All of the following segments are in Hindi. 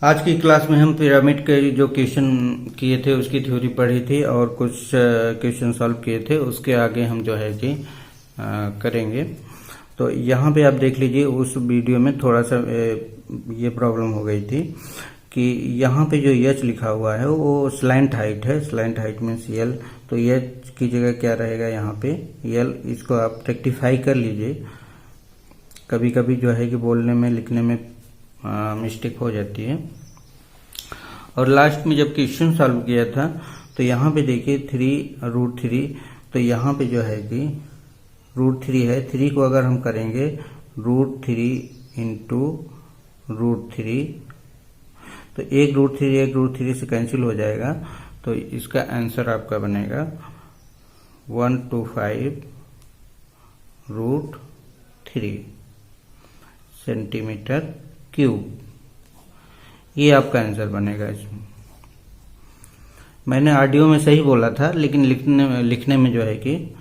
आज की क्लास में हम पिरामिड के जो क्वेश्चन किए थे उसकी थ्योरी पढ़ी थी और कुछ क्वेश्चन सॉल्व किए थे। उसके आगे हम जो है कि करेंगे। तो यहाँ पे आप देख लीजिए, उस वीडियो में थोड़ा सा ये प्रॉब्लम हो गई थी कि यहाँ पे जो एच लिखा हुआ है वो स्लैंट हाइट है। स्लैंट हाइट मीन्स एल, तो एच की जगह क्या रहेगा यहाँ पे एल। इसको आप रेक्टिफाई कर लीजिए। कभी कभी जो है कि बोलने में लिखने में मिस्टेक हो जाती है। और लास्ट में जब क्वेश्चन सॉल्व किया था तो यहाँ पे देखिए 3√3, तो यहाँ पे जो है कि √3 है। 3 को अगर हम करेंगे √3 इंटू √3, तो एक √3 से कैंसिल हो जाएगा। तो इसका आंसर आपका बनेगा 125√3 सेंटीमीटर क्यूब। ये आपका आंसर बनेगा। इसमें मैंने ऑडियो में सही बोला था, लेकिन लिखने में जो है कि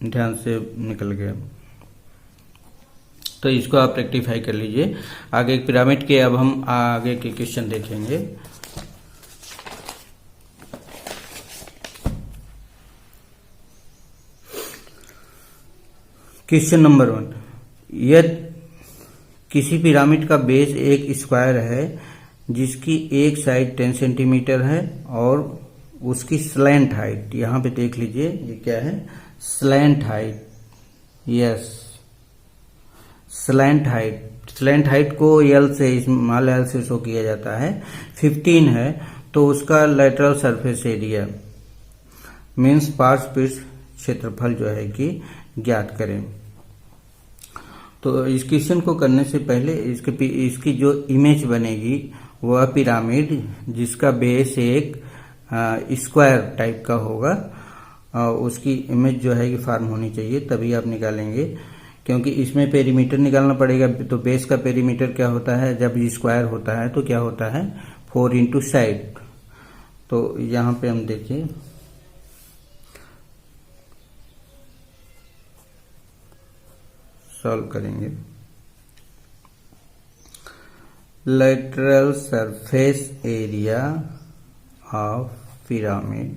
ध्यान से निकल गया। तो इसको आप रेक्टिफाई कर लीजिए। आगे पिरामिड के अब हम आगे के क्वेश्चन देखेंगे। क्वेश्चन नंबर 1, यदि किसी पिरामिड का बेस एक स्क्वायर है जिसकी एक साइड 10 सेंटीमीटर है और उसकी स्लैंट हाइट, यहाँ पे देख लीजिए ये क्या है, slant height. Yes, slant height. Slant height को एल से, स्मॉल एल से शो किया जाता है, 15 है। तो उसका लेटरल सरफेस एरिया मीन्स पार्श्व पृष्ठ क्षेत्रफल जो है कि ज्ञात करें। तो इस क्वेश्चन को करने से पहले इसकी जो इमेज बनेगी वह पिरामिड जिसका बेस एक स्क्वायर टाइप का होगा, उसकी इमेज जो है कि फॉर्म होनी चाहिए, तभी आप निकालेंगे। क्योंकि इसमें पेरीमीटर निकालना पड़ेगा। तो बेस का पेरीमीटर क्या होता है, जब स्क्वायर होता है तो क्या होता है 4 इंटू साइड। तो यहाँ पे हम देखिए, सॉल्व करेंगे। Lateral surface area of pyramid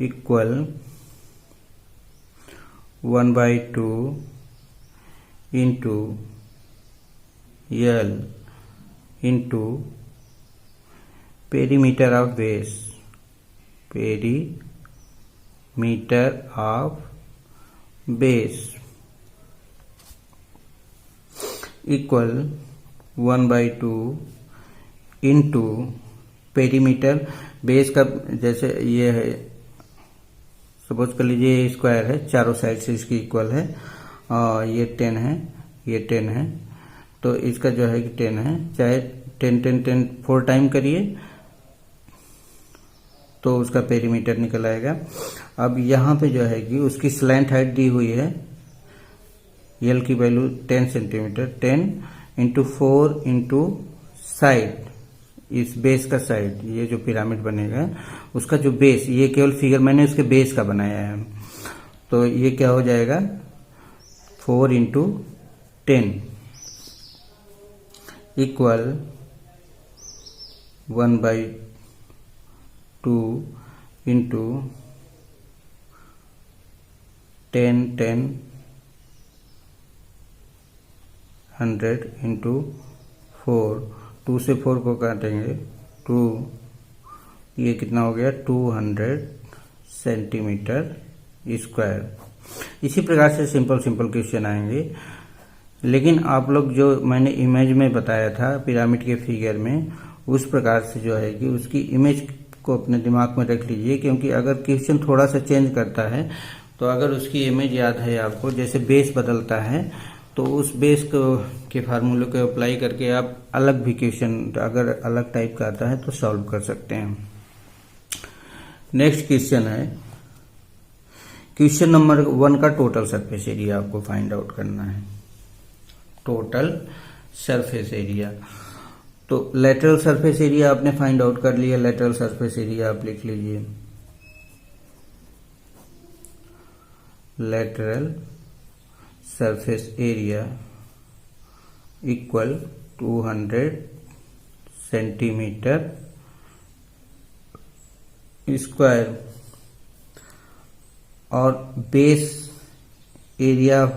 equal 1/2 into L into perimeter of base, perimeter of base equal 1/2 into perimeter base का, जैसे ये है, सपोज कर लीजिए ये स्क्वायर है, चारों साइड से इसकी इक्वल है, और ये 10 है, ये 10 है। तो इसका जो है कि 10 है, चाहे 10 4 टाइम करिए तो उसका पेरीमीटर निकल आएगा। अब यहाँ पे जो है कि उसकी स्लैंट हाइट दी हुई है, एल की value 10 centimetre, 10 into 4 into side, इस बेस का साइड, ये जो पिरामिड बनेगा उसका जो बेस, ये केवल फिगर मैंने उसके बेस का बनाया है। तो ये क्या हो जाएगा 4 इंटू 10 इक्वल 1/2 इंटू 10 100 इंटू 4, 2 से 4 को काटेंगे 2, ये कितना हो गया 200 सेंटीमीटर स्क्वायर। इसी प्रकार से सिंपल क्वेश्चन आएंगे। लेकिन आप लोग जो मैंने इमेज में बताया था पिरामिड के फिगर में, उस प्रकार से जो है कि उसकी इमेज को अपने दिमाग में रख लीजिए। क्योंकि अगर क्वेश्चन थोड़ा सा चेंज करता है तो अगर उसकी इमेज याद है आपको, जैसे बेस बदलता है, तो उस बेस को के फार्मूले को अप्लाई करके आप अलग भी क्वेश्चन, अगर अलग टाइप का आता है तो सॉल्व कर सकते हैं। नेक्स्ट क्वेश्चन है, क्वेश्चन नंबर 1 का टोटल सरफेस एरिया आपको फाइंड आउट करना है। टोटल सरफेस एरिया, तो लेटरल सरफेस एरिया आपने फाइंड आउट कर लिया। लेटरल सरफेस एरिया आप लिख लीजिए, lateral surface area equal 200 centimetre square और base area of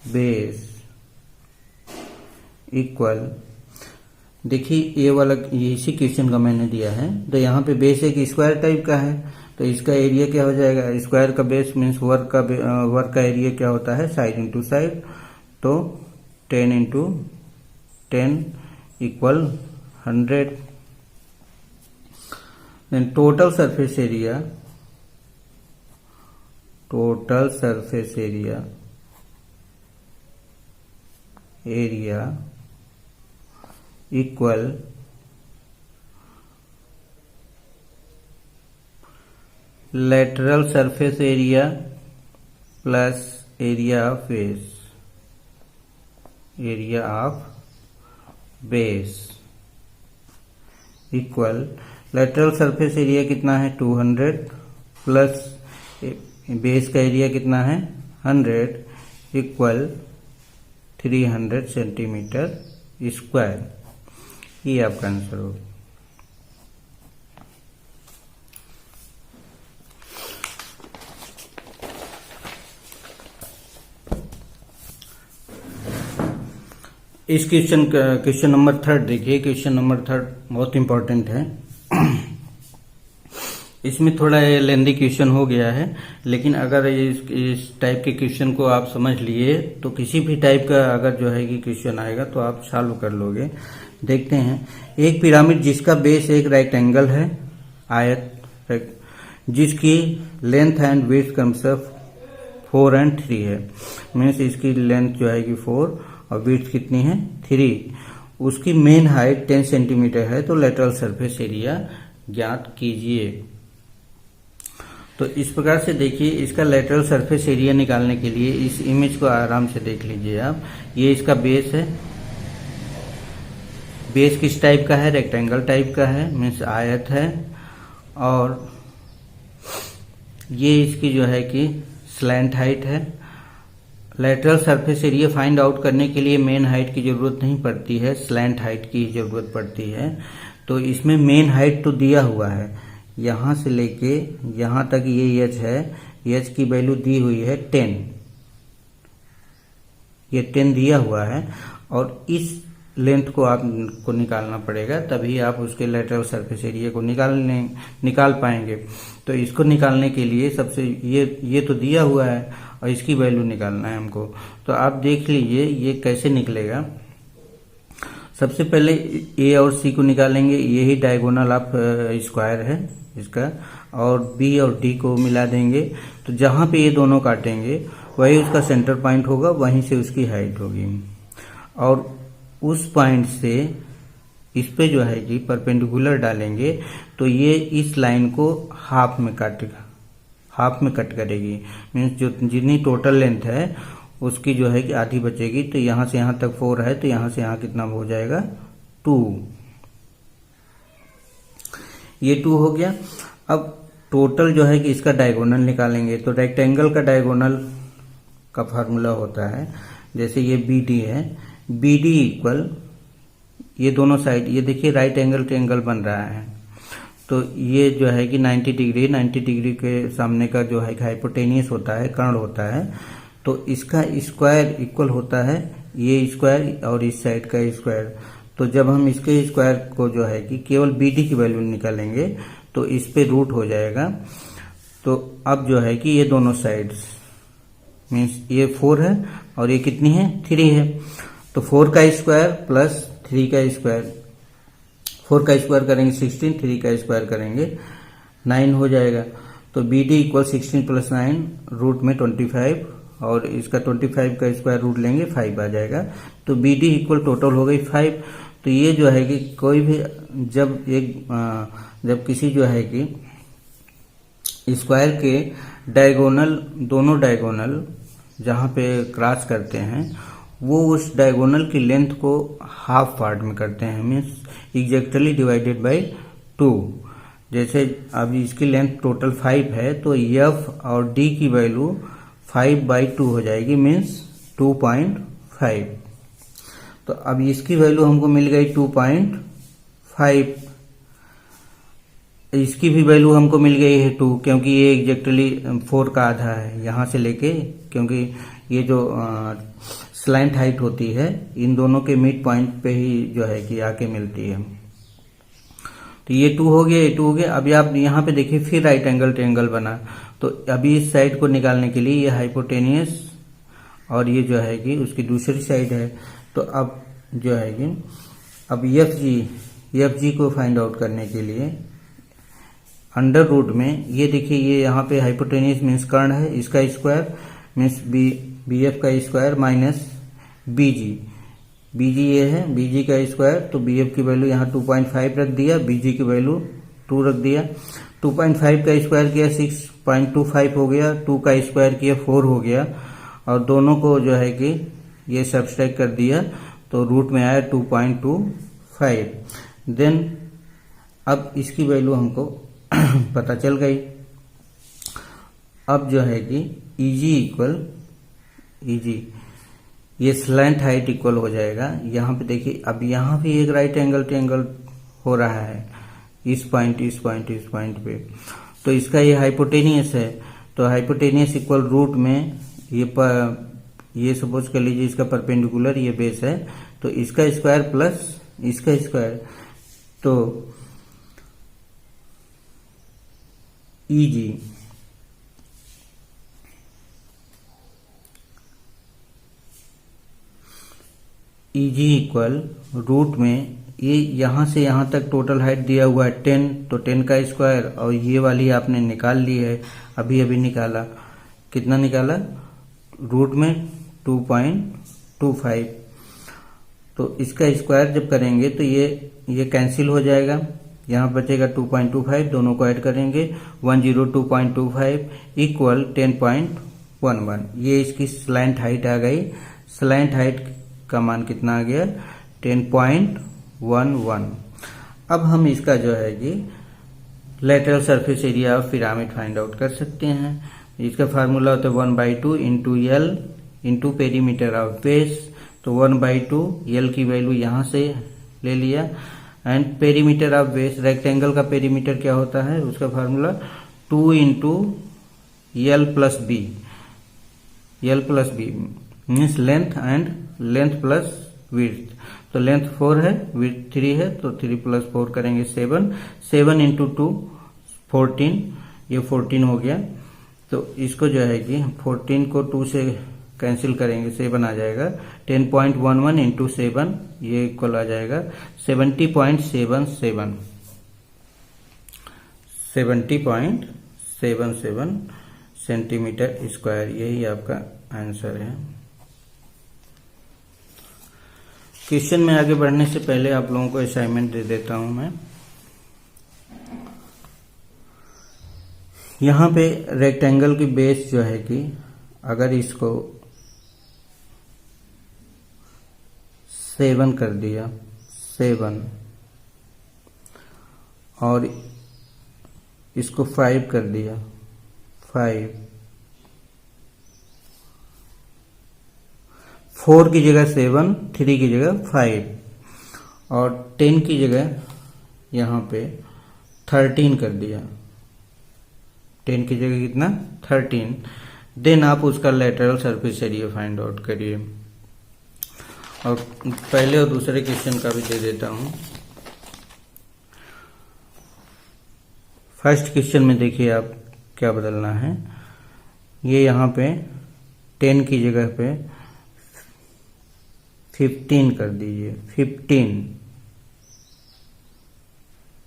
base equal, देखिए ये वाला इसी क्वेश्चन का मैंने दिया है। तो यहाँ पे बेस एक स्क्वायर टाइप का है, तो इसका एरिया क्या हो जाएगा, स्क्वायर का बेस मीन्स वर्क का एरिया क्या होता है, साइड इंटू साइड। तो 10 into 10 equal 100। Then total surface area equal lateral surface area plus area of base equal lateral surface area कितना है 200 प्लस बेस का एरिया कितना है 100 इक्वल 300 सेंटीमीटर स्क्वायर। ये आपका आंसर होगा। इस क्वेश्चन नंबर 3 देखिए। क्वेश्चन नंबर 3 बहुत इंपॉर्टेंट है। इसमें थोड़ा लेंदी क्वेश्चन हो गया है, लेकिन अगर इस टाइप के क्वेश्चन को आप समझ लिए तो किसी भी टाइप का अगर जो है कि क्वेश्चन आएगा तो आप सॉल्व कर लोगे। देखते हैं, एक पिरामिड जिसका बेस एक रेक्टेंगल है, आयत, जिसकी लेंथ एंड विड्थ क्रमशः 4 और 3 है। मीन्स इसकी लेंथ जो है कि 4 और विड्थ कितनी है 3। उसकी मेन हाइट 10 सेंटीमीटर है, तो लेटरल सरफेस एरिया ज्ञात कीजिए। तो इस प्रकार से देखिए, इसका लेटरल सरफेस एरिया निकालने के लिए इस इमेज को आराम से देख लीजिए आप। ये इसका बेस है। बेस किस टाइप का है, रेक्टेंगल टाइप का है, मीन्स आयत है। और ये इसकी जो है कि स्लैंट हाइट है। Lateral surface area find out करने के लिए मेन हाइट की जरूरत नहीं पड़ती है, स्लैंट हाइट की जरूरत पड़ती है। तो इसमें मेन हाइट तो दिया हुआ है, यहां से लेके यहां तक ये एच है, एच की वैल्यू दी हुई है 10, ये 10 दिया हुआ है। और इस लेंथ को आपको निकालना पड़ेगा, तभी आप उसके लेटरल सरफेस एरिया को निकाल पाएंगे। तो इसको निकालने के लिए सबसे ये तो दिया हुआ है और इसकी वैल्यू निकालना है हमको। तो आप देख लीजिए ये कैसे निकलेगा। सबसे पहले ए और सी को निकालेंगे, यही डायगोनल ऑफ स्क्वायर है इसका, और बी और डी को मिला देंगे। तो जहां पे ये दोनों काटेंगे वही उसका सेंटर पॉइंट होगा, वहीं से उसकी हाइट होगी। और उस पॉइंट से इस पे जो है कि परपेंडिकुलर डालेंगे तो ये इस लाइन को हाफ में कट करेगी। मीन्स जो जितनी टोटल लेंथ है उसकी जो है कि आधी बचेगी। तो यहां से यहां तक 4 है, तो यहां से यहां कितना हो जाएगा 2। ये 2 हो गया। अब टोटल जो है कि इसका डायगोनल निकालेंगे। तो रेक्टेंगल का डायगोनल का फार्मूला होता है, जैसे ये BD है, BD इक्वल ये दोनों साइड, ये देखिए राइट एंगल ट्रायंगल बन रहा है। तो ये जो है कि 90 डिग्री के सामने का जो है हाइपोटेनियस होता है, कर्ण होता है। तो इसका स्क्वायर इक्वल होता है ये स्क्वायर और इस साइड का स्क्वायर। तो जब हम इसके स्क्वायर को जो है कि केवल BD की वैल्यू निकालेंगे तो इस पे रूट हो जाएगा। तो अब जो है कि ये दोनों साइड्स मीन्स ये 4 है और ये कितनी है 3 है। तो 4 का स्क्वायर प्लस 3 का स्क्वायर, 4 का स्क्वायर करेंगे 16, 3 का स्क्वायर करेंगे 9 हो जाएगा। तो BD इक्वल 16 प्लस 9 रूट में 25, और इसका 25 का स्क्वायर रूट लेंगे 5 आ जाएगा। तो BD इक्वल टोटल हो गई 5। तो ये जो है कि कोई भी जब किसी जो है कि स्क्वायर के डायगोनल, दोनों डायगोनल जहां पे क्रॉस करते हैं वो उस डायगोनल की लेंथ को हाफ पार्ट में करते हैं, मीन्स एग्जैक्टली डिवाइडेड बाय 2। जैसे अब इसकी लेंथ टोटल 5 है तो एफ और डी की वैल्यू 5/2 हो जाएगी, मीन्स 2.5। तो अब इसकी वैल्यू हमको मिल गई 2.5, इसकी भी वैल्यू हमको मिल गई है 2, क्योंकि ये एग्जैक्टली 4 का आधा है यहाँ से लेके, क्योंकि ये जो स्लैंट हाइट होती है इन दोनों के मिड पॉइंट पे ही जो है कि आके मिलती है। तो ये 2 हो गया, ये 2 हो गया। अभी आप यहाँ पे देखिए फिर राइट एंगल ट्रायंगल बना, तो अभी इस साइड को निकालने के लिए ये हाइपोटेनियस और ये जो है कि उसकी दूसरी साइड है। तो अब जो है कि अब एफ जी को फाइंड आउट करने के लिए अंडर रूट में ये देखिए, ये यहाँ पे हाइपोटेनियस मीन्स कर्ण है, इसका स्क्वायर मीन्स बी एफ का स्क्वायर माइनस बीजी ये है, बीजी का स्क्वायर, तो बीएफ की वैल्यू यहाँ 2.5 रख दिया, बीजी की वैल्यू 2 रख दिया। 2.5 का स्क्वायर किया 6.25 हो गया, 2 का स्क्वायर किया 4 हो गया, और दोनों को जो है कि ये सब्सट्रैक्ट कर दिया तो रूट में आया 2.25। देन अब इसकी वैल्यू हमको पता चल गई। अब जो है कि ईजी इक्वल ईजी, ये स्लैंट हाइट इक्वल हो जाएगा। यहाँ पे देखिए अब यहाँ भी एक राइट एंगल ट्रायंगल हो रहा है इस पॉइंट पे, तो इसका ये हाइपोटेनियस है, तो हाइपोटेनियस इक्वल रूट में ये सपोज कर लीजिए इसका परपेंडिकुलर ये बेस है, तो इसका स्क्वायर प्लस इसका स्क्वायर, तो ईजी इक्वल रूट में ये यहाँ से यहाँ तक टोटल हाइट दिया हुआ है 10, तो 10 का स्क्वायर, और ये वाली आपने निकाल ली है, अभी निकाला, कितना निकाला, रूट में 2.25। तो इसका स्क्वायर जब करेंगे तो ये कैंसिल हो जाएगा, यहाँ बचेगा 2.25, दोनों को ऐड करेंगे 102.25 इक्वल 10.11। ये इसकी स्लैंट हाइट आ गई। स्लैंट हाइट का मान कितना आ गया, 10.11। अब हम इसका जो है कि lateral surface area of pyramid find out कर सकते हैं। इसका फार्मूला होता है 1/2 into L into perimeter of base, तो 1/2 एल की वैल्यू यहाँ से ले लिया, and perimeter of base, rectangle का पेरीमीटर क्या होता है, उसका formula 2 into L plus B means length and length plus width, तो लेंथ 4 है, विड्थ 3 है, तो 3 + 4 करेंगे 7 इंटू 2 14, ये 14 हो गया। तो इसको जो है कि 14 को 2 से कैंसिल करेंगे 7 आ जाएगा, 10.11 इंटू 7 ये इक्वल आ जाएगा 70.77 सेंटीमीटर स्क्वायर। यही आपका आंसर है। क्वेश्चन में आगे बढ़ने से पहले आप लोगों को असाइनमेंट दे देता हूं मैं। यहाँ पे रेक्टेंगल की बेस जो है कि अगर इसको 7 कर दिया 7 और इसको 5 कर दिया 5, 4 की जगह 7, 3 की जगह 5 और 10 की जगह यहाँ पे 13 कर दिया, 10 की जगह कितना 13। देन आप उसका lateral surface area find out करिए। और पहले और दूसरे क्वेश्चन का भी दे देता हूं। फर्स्ट क्वेश्चन में देखिए आप क्या बदलना है, ये यहाँ पे 10 की जगह पे 15 कर दीजिए, 15,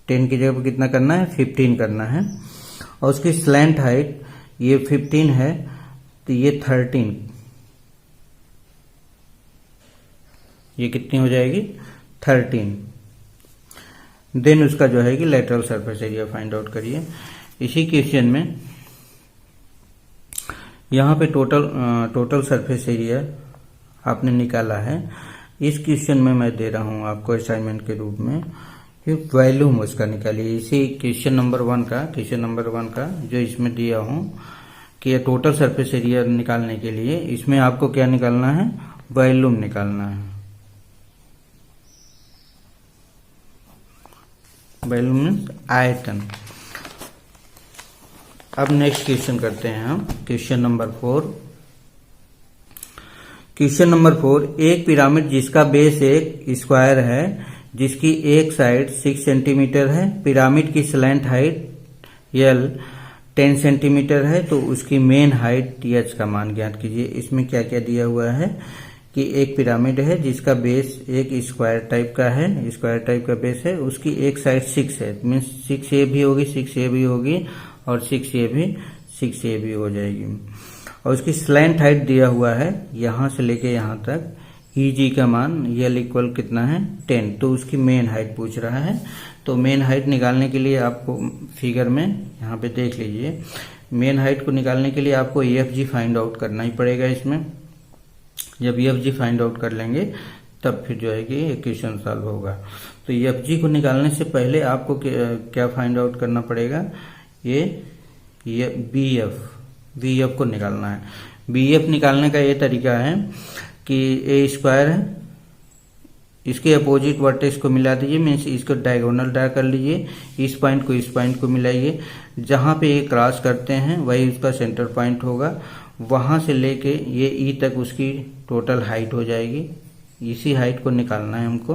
10 की जगह पे कितना करना है 15 करना है, और उसकी स्लैंट हाइट ये 15 है तो ये 13, ये कितनी हो जाएगी 13। देन उसका जो है कि lateral surface area find out करिए। इसी क्वेश्चन में यहाँ पे टोटल सरफेस एरिया आपने निकाला है। इस क्वेश्चन में मैं दे रहा हूँ आपको असाइनमेंट के रूप में फिर वॉल्यूम उसका निकालिए। इसी क्वेश्चन नंबर वन का जो इसमें दिया हूं कि टोटल सरफेस एरिया निकालने के लिए इसमें आपको क्या निकालना है, वॉल्यूम निकालना है। वॉल्यूम मीन्स आयतन। अब नेक्स्ट क्वेश्चन करते हैं हम, क्वेश्चन नंबर 4। क्वेश्चन नंबर 4, एक पिरामिड जिसका बेस एक स्क्वायर है, जिसकी एक साइड 6 सेंटीमीटर है, पिरामिड की स्लैंट हाइट L 10 सेंटीमीटर है, तो उसकी मेन हाइट TH का मान ज्ञात कीजिए। इसमें क्या क्या दिया हुआ है कि एक पिरामिड है जिसका बेस एक स्क्वायर टाइप का है, स्क्वायर टाइप का बेस है, उसकी एक साइड 6 है, मीन्स 6A भी होगी, 6A भी होगी और 6A भी हो जाएगी। और उसकी स्लैंट हाइट दिया हुआ है यहां से लेके यहां तक, EG का मान L इक्वल कितना है 10, तो उसकी मेन हाइट पूछ रहा है। तो मेन हाइट निकालने के लिए आपको फिगर में यहाँ पे देख लीजिए, मेन हाइट को निकालने के लिए आपको EFG फाइंड आउट करना ही पड़ेगा। इसमें जब EFG फाइंड आउट कर लेंगे तब फिर जो है कि इक्वेशन सॉल्व होगा। तो EFG को निकालने से पहले आपको क्या फाइंड आउट करना पड़ेगा, ये BF को निकालना है। BF निकालने का ये तरीका है कि A स्क्वायर है, इसके अपोजिट वर्टेक्स को मिला दीजिए, मीन्स इसको डायगोनल ड्रा कर लीजिए, इस पॉइंट को मिलाइए, जहां पे ये क्रॉस करते हैं वही उसका सेंटर पॉइंट होगा, वहां से लेके ये E तक उसकी टोटल हाइट हो जाएगी। इसी हाइट को निकालना है हमको।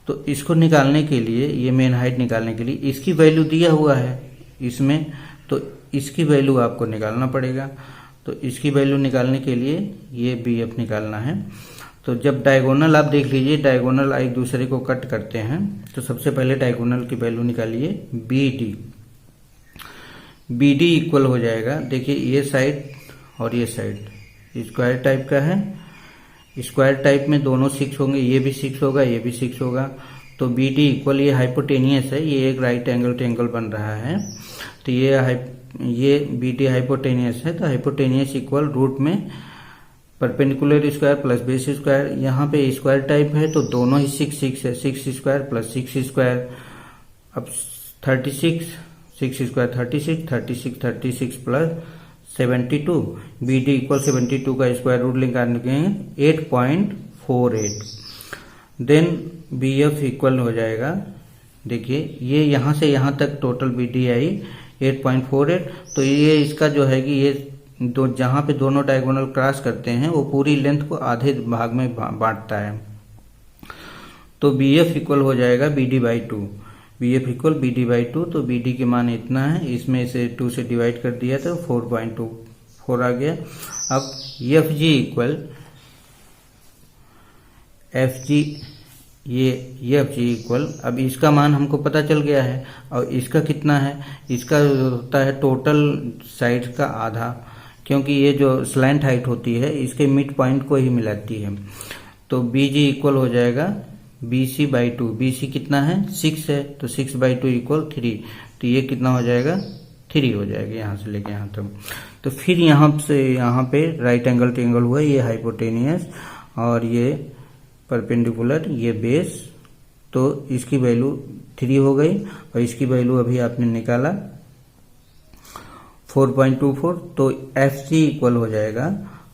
तो इसको निकालने के लिए, ये मेन हाइट निकालने के लिए इसकी वैल्यू दिया हुआ है इसमें, तो इसकी वैल्यू आपको निकालना पड़ेगा। तो इसकी वैल्यू निकालने के लिए ये BF निकालना है। तो जब डायगोनल आप देख लीजिए, डायगोनल एक दूसरे को कट करते हैं, तो सबसे पहले डायगोनल की वैल्यू निकालिए BD इक्वल हो जाएगा, देखिए ये साइड और ये साइड स्क्वायर टाइप का है, स्क्वायर टाइप में दोनों 6 होंगे, ये भी 6 होगा, ये भी 6 होगा। तो BD इक्वल, ये हाइपोटेनियस है, ये एक राइट एंगल ट्रायंगल बन रहा है, तो ये BD हाइपोटेनियस है, तो हाइपोटेनियस इक्वल रूट में perpendicular square plus base square, यहाँ पे स्क्वायर टाइप है तो दोनों ही 6 है, 6 स्क्वायर प्लस 6 स्क्वायर। अब 36, 6 स्क्वायर 36 प्लस 72, BD इक्वल 72 का स्क्वायर रूट निकालेंगे 8.48। देन BF इक्वल हो जाएगा, देखिए ये यहाँ से यहाँ तक टोटल BD आई 8.48, तो ये इसका जो है कि ये जहां पे दोनों डायगोनल क्रॉस करते हैं वो पूरी लेंथ को आधे भाग में बांटता है। तो BF इक्वल हो जाएगा BD/2, BF इक्वल BD/2, तो BD के मान इतना है, इसमें से 2 से डिवाइड कर दिया तो 4.24 आ गया। अब FG इक्वल FG, ये FG इक्वल, अब इसका मान हमको पता चल गया है, और इसका कितना है, इसका होता है टोटल साइड का आधा, क्योंकि ये जो स्लैंट हाइट होती है इसके मिड पॉइंट को ही मिलाती है। तो BG इक्वल हो जाएगा BC/2, BC कितना है 6 है, तो 6/2 इक्वल 3, तो ये कितना हो जाएगा 3 हो जाएगा यहाँ से लेके यहाँ तक। तो फिर यहाँ से यहाँ पे राइट एंगल ट्रायंगल हुआ, ये हाइपोटेनियस और ये परपेंडिकुलर, ये बेस, तो इसकी वैल्यू 3 हो गई, और इसकी वैल्यू अभी आपने निकाला 4.24, तो FG इक्वल हो जाएगा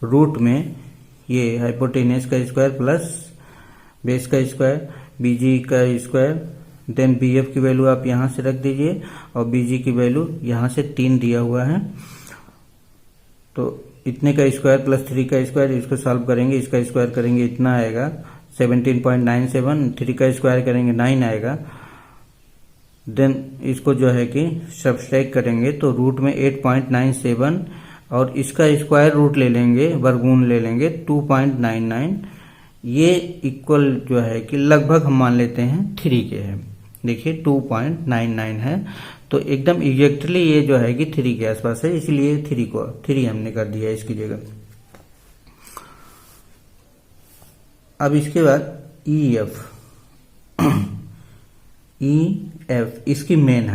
रूट में ये हाइपोटेनियस का स्क्वायर प्लस बेस का स्क्वायर, BG का स्क्वायर, देन BF की वैल्यू आप यहां से रख दीजिए, और BG की वैल्यू यहां से 3 दिया हुआ है, तो इतने का स्क्वायर प्लस 3 का स्क्वायर, इसको सॉल्व करेंगे, इसका स्क्वायर करेंगे इतना आएगा 17.97, 3 का स्क्वायर करेंगे 9 आएगा। देन इसको जो है कि सब्सट्रैक्ट करेंगे तो रूट में 8.97, और इसका स्क्वायर रूट ले लेंगे, वर्गमूल ले लेंगे 2.99, ये इक्वल जो है कि लगभग हम मान लेते हैं 3 के है, देखिए 2.99 है, तो एकदम एग्जैक्टली ये जो है कि 3 के आसपास है, इसलिए 3 हमने कर दिया इसकी जगह। अब इसके बाद EF, इसकी मेन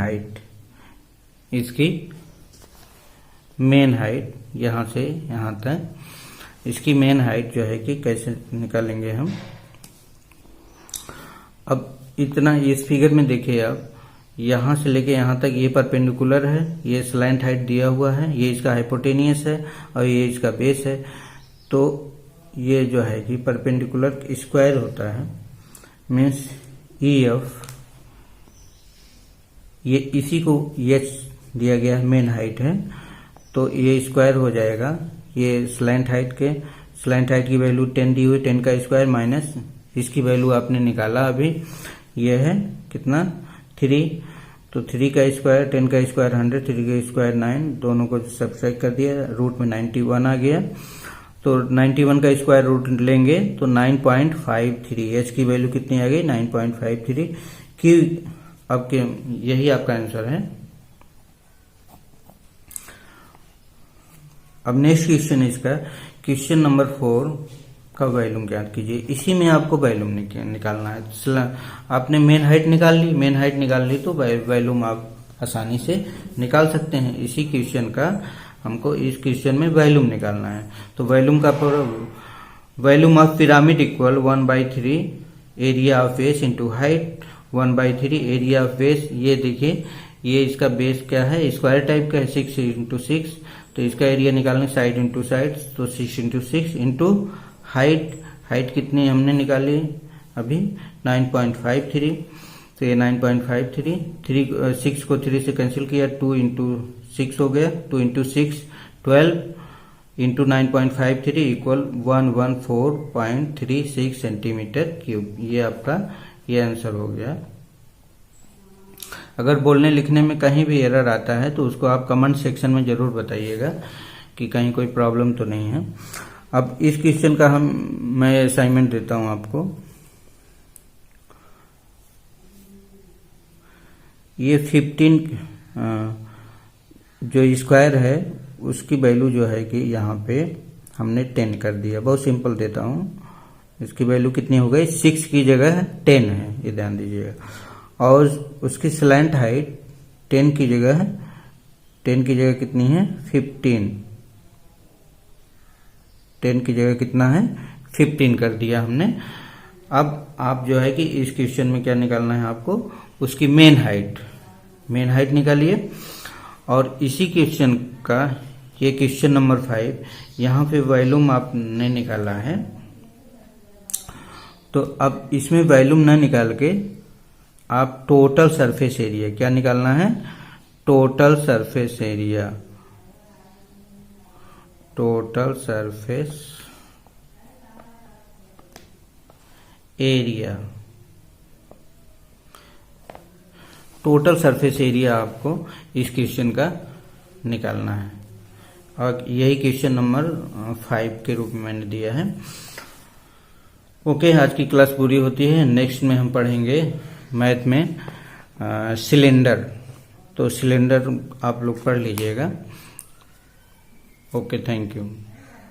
हाइट यहां से यहां तक, इसकी मेन हाइट जो है कि कैसे निकालेंगे हम। अब इतना इस फिगर में देखिए आप, यहाँ से लेके यहाँ तक ये परपेंडिकुलर है, ये स्लैंट हाइट दिया हुआ है, ये इसका हाइपोटेनियस है और ये इसका बेस है। तो ये जो है कि परपेंडिकुलर स्क्वायर होता है, मीन्स EF, ये इसी को H दिया गया है, मेन हाइट है, तो ये स्क्वायर हो जाएगा। ये स्लैंट हाइट की वैल्यू 10 दी हुई, 10 का स्क्वायर माइनस इसकी वैल्यू आपने निकाला अभी, ये है कितना 3, तो 3 का स्क्वायर, 10 का स्क्वायर 100, 3 का स्क्वायर 9, दोनों को सब्ट्रैक्ट कर दिया, रूट में 91 आ गया। तो 91 का स्क्वायर रूट लेंगे तो 9.53, H की वैल्यू कितनी आ गई 9.53 की। अब यही आपका आंसर है। अब नेक्स्ट क्वेश्चन है इसका, क्वेश्चन नंबर 4 का वैल्यूम ज्ञात कीजिए। इसी में आपको वैल्यूम निकालना है। आपने मेन हाइट निकाल ली तो वैल्यूम आप आसानी से निकाल सकते हैं। इसी क्वेश्चन का हमको इस क्वेश्चन में वैल्यूम निकालना है। तो volume of pyramid equal 1/3 area of base into height 1/3 area of base. ये देखिए, ये इसका बेस क्या है, स्क्वायर टाइप का है, 6 इंटू 6, तो इसका एरिया निकालने साइड इंटू साइड, तो 6 इंटू 6 इंटू हाइट कितनी हमने निकाली अभी 9.53, तो ये 9.53, 6 को 3 से कैंसिल किया, 2 इंटू 6 हो गया, 2 into 6 12 into 9.53 equal 114.36 centimetre cube. ये आपका ये आंसर हो गया। अगर बोलने लिखने में कहीं भी एरर आता है तो उसको आप कमेंट सेक्शन में जरूर बताइएगा कि कहीं कोई प्रॉब्लम तो नहीं है। अब इस क्वेश्चन का मैं असाइनमेंट देता हूं आपको। ये 15 जो स्क्वायर है उसकी वैल्यू जो है कि यहाँ पे हमने 10 कर दिया। बहुत सिंपल देता हूं, इसकी वैल्यू कितनी हो गई, 6 की जगह 10 है, ये ध्यान दीजिएगा। और उसकी स्लैंट हाइट 10 की जगह कितनी है 15, 10 की जगह कितना है 15 कर दिया हमने। अब आप जो है कि इस क्वेश्चन में क्या निकालना है आपको, उसकी मेन हाइट निकालिए। और इसी क्वेश्चन का ये क्वेश्चन नंबर 5, यहाँ पे वॉल्यूम आपने निकाला है। तो अब इसमें वॉल्यूम ना निकाल के आप टोटल सरफेस एरिया क्या निकालना है, total surface area total surface area आपको इस क्वेश्चन का निकालना है। और यही क्वेश्चन नंबर 5 के रूप में मैंने दिया है। ओके, आज की क्लास पूरी होती है। नेक्स्ट में हम पढ़ेंगे मैथ में सिलेंडर, तो सिलेंडर आप लोग पढ़ लीजिएगा। Okay, thank you.